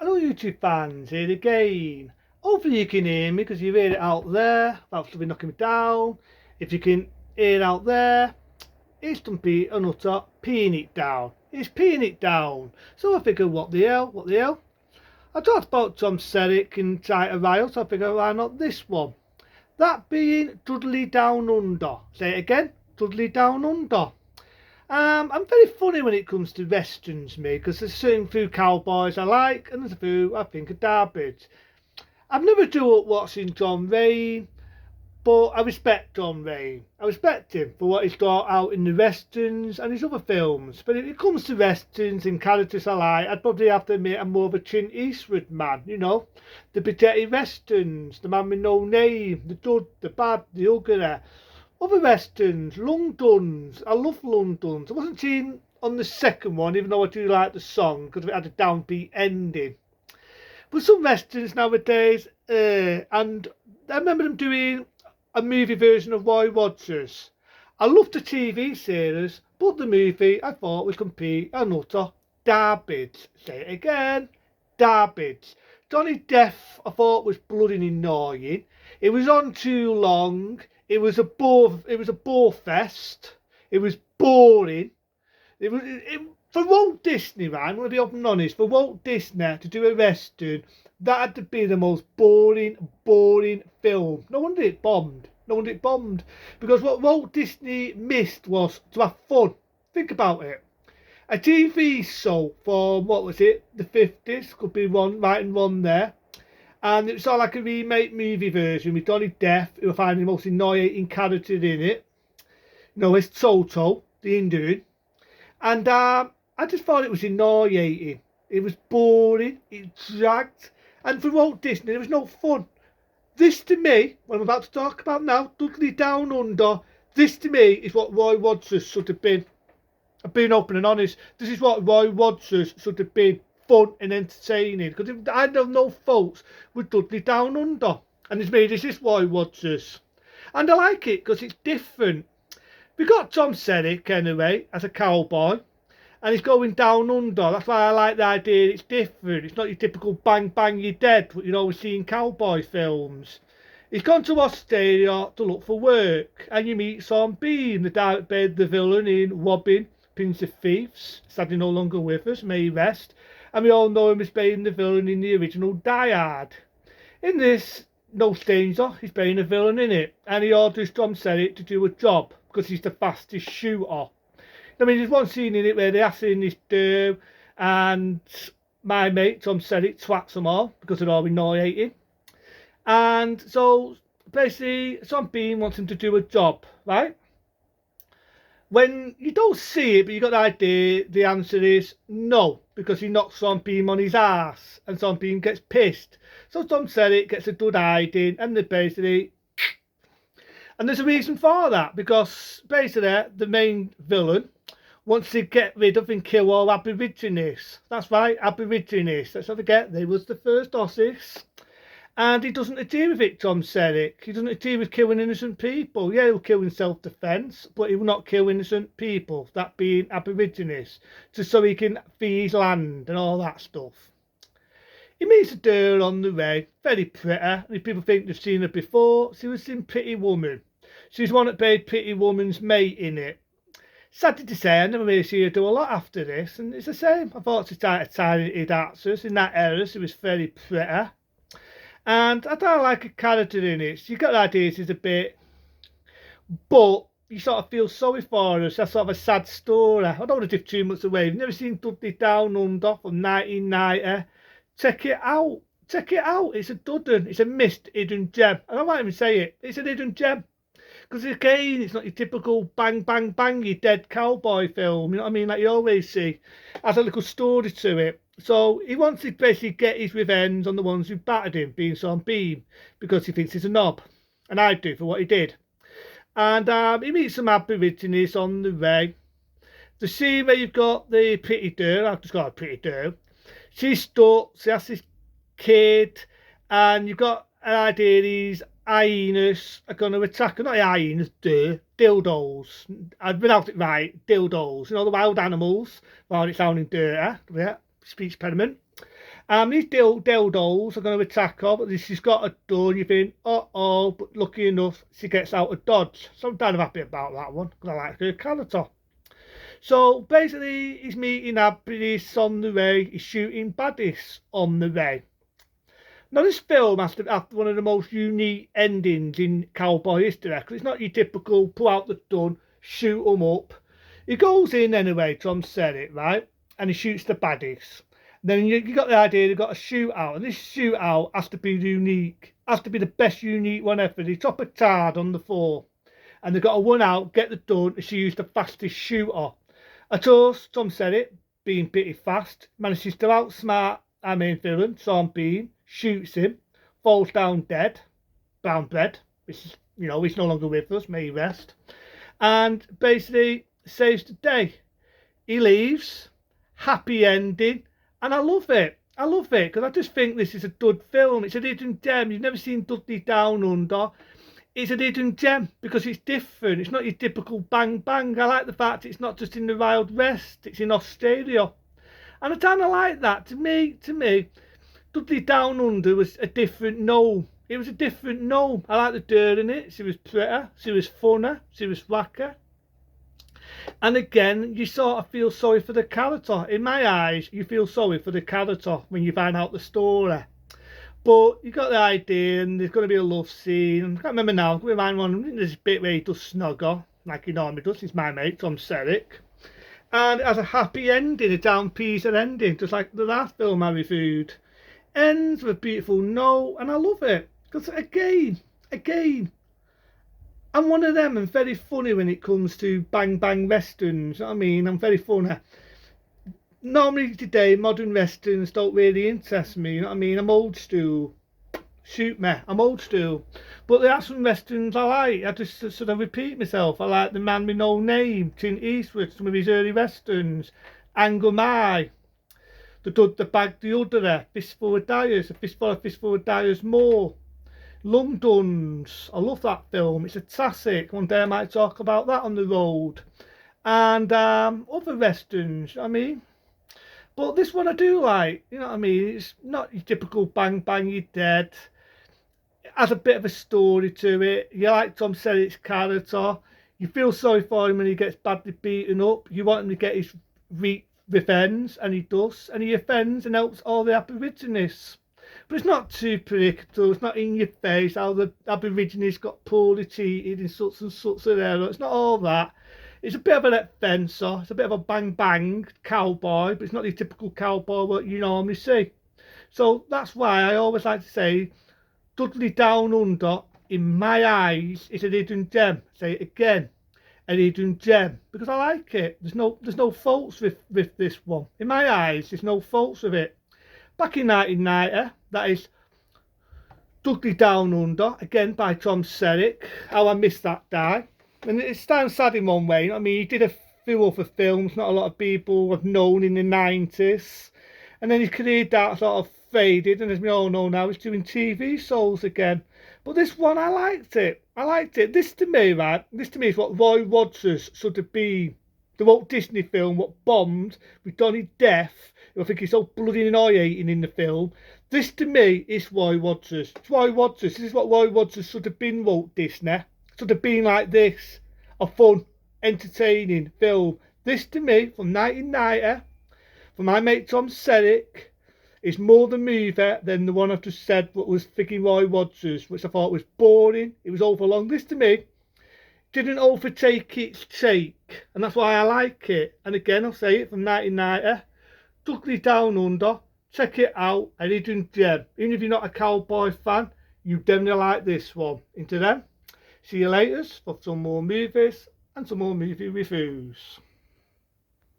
Hello YouTube fans, here again. Hopefully you can hear me because you hear it out there without something knocking me down. If you can hear it out there, it's Dumpy and Utter peeing it down. It's peeing it down. So I figured, what the hell? I talked about Tom Selleck and Tighter Riot, so I figured, why not this one? That being Dudley Down Under. Say it again, Dudley Down Under. I'm very funny when it comes to westerns, me, because there's certain few cowboys I like, and there's a few I think are garbage. I've never grew up watching John Wayne, but I respect John Wayne. I respect him for what he's got out in the westerns and his other films. But if it comes to westerns and characters I like, I'd probably have to admit I'm more of a Clint Eastwood man, you know. The Spaghetti westerns, the man with no name, the dud, the bad, the ugly. Other westerns, Londons. I love Londons. I wasn't keen on the second one, even though I do like the song because it had a downbeat ending. But some westerns nowadays, and I remember them doing a movie version of Roy Rogers. I loved the TV series, but the movie I thought was complete and utter garbage. Say it again, garbage. Johnny Depp I thought was bloody annoying. It was on too long. It was a bore fest. It was boring. For Walt Disney, man, I'm going to be open and honest, for Walt Disney to do a western, that had to be the most boring film. No wonder it bombed. Because what Walt Disney missed was to have fun. Think about it. A TV show from, what was it, the 50s, could be one, right and one there. And it's all like a remake movie version with Johnny Depp, who I find the most annoying character in it. You know, it's Toto, the Indian. And I just thought it was annoying. It was boring, it dragged. And for Walt Disney, there was no fun. This to me, what I'm about to talk about now, Dudley Down Under, this to me is what Roy Rogers should have been. I'm being open and honest. This is what Roy Rogers should have been. Fun and entertaining, because I have no faults with Dudley Down Under, and it's made this is Roy Rogers, and I like it because it's different. We got Tom Selleck anyway as a cowboy, and he's going down under. That's why I like the idea. It's different. It's not your typical bang bang you're dead, what you always see in cowboy films. He's gone to Australia to look for work, and you meet Sean Bean, the direct bed, the villain in Robin, Prince of Thieves. Sadly no longer with us, may he rest. And we all know him as being the villain in the original Die Hard. In this, no stranger, he's playing a villain in it, and he orders Tom Selleck to do a job because he's the fastest shooter. I mean, there's one scene in it where they're asking this dude, and my mate Tom Selleck twats them all because they're all annoying. And so basically, Sean Bean wants him to do a job, right? When you don't see it, but you got the idea, the answer is no, because he knocks Sean Bean on his ass, and Sean Bean gets pissed. So Tom Selleck gets a good hiding, and they basically, and there's a reason for that, because basically the main villain wants to get rid of and kill all Aborigines. That's right, Aborigines. Let's not forget they was the first Aussies. And he doesn't agree with it, Tom Selleck. He doesn't agree with killing innocent people. Yeah, he'll kill in self-defence, but he will not kill innocent people, that being Aborigines, just so he can fee his land and all that stuff. He meets a girl on the way, very pretty, and people think they've seen her before. She was in Pretty Woman. She's one that played Pretty Woman's mate in it. Sadly to say, I never really see her do a lot after this, and it's the same. I thought she started talented actress. In that era, she was very pretty. And I don't like a character in it. You got the idea she's a bit, but you sort of feel sorry for her. It's a sort of a sad story. I don't want to give too much away. You've never seen Dudley Down Under from 1990. Check it out. It's a dudden. It's a missed hidden gem. I don't even say it. It's a hidden gem. Because again, it's not your typical bang, bang, bang, you dead cowboy film. You know what I mean? Like you always see. It has a little story to it. So he wants to basically get his revenge on the ones who battered him, being Sean Bean, because he thinks he's a knob. And I do, for what he did. And he meets some Aborigines on the way. The scene where you've got the pretty girl, I've just got a pretty girl. She's stuck, she has this kid, and you've got an idea these hyenas are going to attack her. Not hyenas, dildos. I've pronounced it right, dildos. You know, the wild animals. Well, it's sounding dirty, yeah. Speech impediment. These dildos are going to attack her, but she's got a door, and you think, uh-oh, but lucky enough, she gets out of dodge. So I'm kind of happy about that one, because I like her character. So basically, he's meeting Abby's on the way, he's shooting baddies on the way. Now, this film has to have one of the most unique endings in cowboy history, because it's not your typical pull out the gun, shoot them up. He goes in anyway, Tom said it, right? And he shoots the baddies. Then you got the idea they've got a shootout, and this shootout has to be unique, has to be the best unique one ever. They top a tard on the floor, and they've got to run out, get the done, and she used the fastest shooter. Of course, Tom said it, being pretty fast, manages to outsmart our main villain, Sean Bean, shoots him, falls down dead, brown bread, which is, he's no longer with us, may he rest, and basically saves the day. He leaves, happy ending, and I love it. I love it because I just think this is a good film. It's a hidden gem. You've never seen Dudley Down Under. It's a hidden gem because it's different. It's not your typical bang bang. I like the fact it's not just in the Wild West. It's in Australia, and I kind of like that. To me, Dudley Down Under was a different gnome. It was a different gnome. I like the dirt in it. She was pretty. She was funner. She was wacker. And again, you sort of feel sorry for the character. In my eyes, you feel sorry for the character when you find out the story. But you got the idea, and there's going to be a love scene. I can't remember now. We remind one. There's a bit where he does snuggle, like he normally does. He's my mate, Tom Selleck. And it has a happy ending, a down peas ending, just like the last film I reviewed. Ends with a beautiful note, and I love it. Because again, I'm one of them. I'm very funny when it comes to bang bang westerns. I mean, I'm very funny. Normally today, modern westerns don't really interest me. You know what I mean? I'm old school. Shoot me, I'm old school. But there are some westerns I like. I just sort of repeat myself. I like The Man with No Name, Clint Eastwood, some of his early westerns, Angle My, the Bag the Other, Fistful of Dyers, a Fistful of Dyers More. London's, I love that film. It's a classic. One day I might talk about that on the road. And other westerns, I mean. But this one I do like, you know what I mean? It's not your typical bang bang, you're dead. It has a bit of a story to it. You like Tom Selleck's character. You feel sorry for him when he gets badly beaten up. You want him to get his revenge, and he does. And he offends and helps all the Aborigines. But it's not too predictable, it's not in your face how the Aborigines got poorly treated in such and such an era. It's not all that. It's a bit of an adventure, it's a bit of a bang bang cowboy, but it's not the typical cowboy what you normally see. So that's why I always like to say Dudley Down Under, in my eyes, is a hidden gem. Say it again, a hidden gem, because I like it. There's no faults with this one. In my eyes, there's no faults with it. Back in 1990, that is Dudley Down Under, again by Tom Selleck. How I missed that guy. And it sounds sad in one way. I mean, he did a few other films not a lot of people have known in the 90s. And then his career sort of faded, and as we all know now, he's doing TV shows again. But this one, I liked it. This to me is what Roy Rogers should have been. The Walt Disney film, what bombed with Donnie Death, who I think he's so bloody annoying in the film. This to me is Roy Rogers. It's Roy Rogers. This is what Roy Rogers should have been, Walt Disney. Should have been like this. A fun, entertaining film. This to me, from 1990, from my mate Tom Selleck, is more the movie than the one I've just said, what was freaking Roy Rogers, which I thought was boring. It was overlong. This to me didn't overtake its take, and that's why I like it. And again, I'll say it, from 1990, Dudley Down Under, check it out, a hidden gem. Even if you're not a cowboy fan, you definitely like this one. Into them, see you later for some more movies and some more movie reviews.